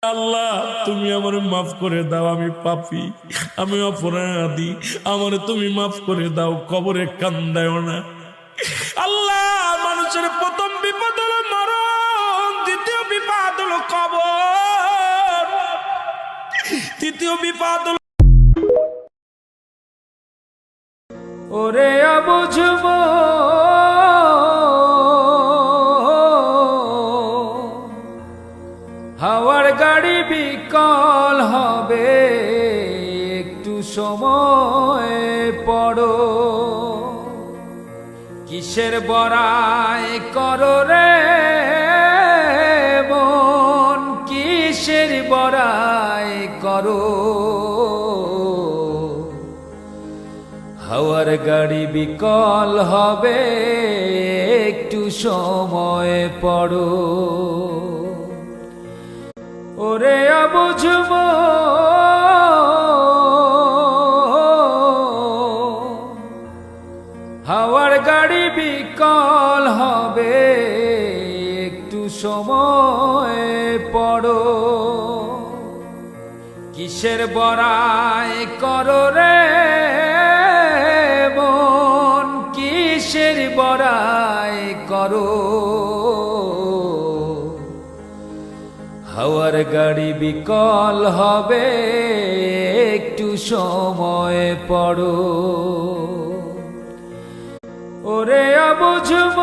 আল্লাহ তুমি আমার মাফ করে দাও, আমি পাপী, আমি অপরাধী, আমার তুমি মাফ করে দাও, কবরে কান্দায় না। আল্লাহ মানুষের প্রথম বিপদ হলো মরণ, দ্বিতীয় বিপদ হলো কবর, তৃতীয় বিপদ হলো ওরে অবুঝব হাওয়ার গাড়ি বিকল হবে, একটু সময় পড়ো। কিসের বড়াই করো রে মন, কিসের বড়াই করো। হাওয়ার গাড়ি বিকল হবে, একটু সময় পড়ো। ওরে অবুঝব হাওয়ার গাড়ি বিকল হবে, একটু সময় পড়ো। কিসের বড়াই করো রে মন, কিসের বড়াই করো। হাওয়ার গাড়ি বিকল হবে, একটু সময় পড়ো। ওরে অবুঝব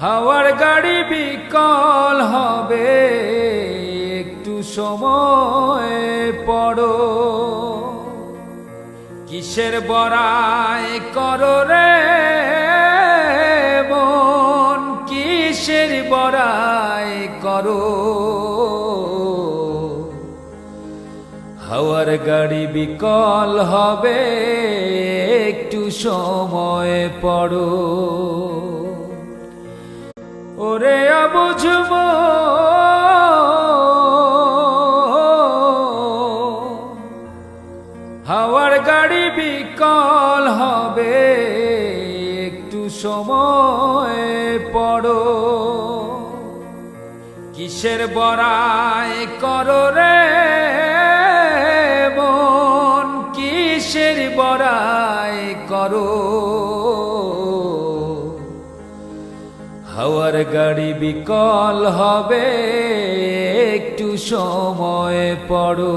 হাওয়ার গাড়ি বিকল হবে, একটু সময় পড়ো। কিসের বড়াই করো রে মন, কিসের বড়াই করো। হাওয়ার গাড়ি বিকল হবে, একটু সময় পড়ো। ওরে অবুঝব হাওয়ার গাড়ি বিকল হবে, একটু সময় পড়ো। কিসের বড়াই করো রে মন, কিসের বড়াই করো। হাওয়ার গাড়ি বিকল হবে, একটু সময় পড়ো।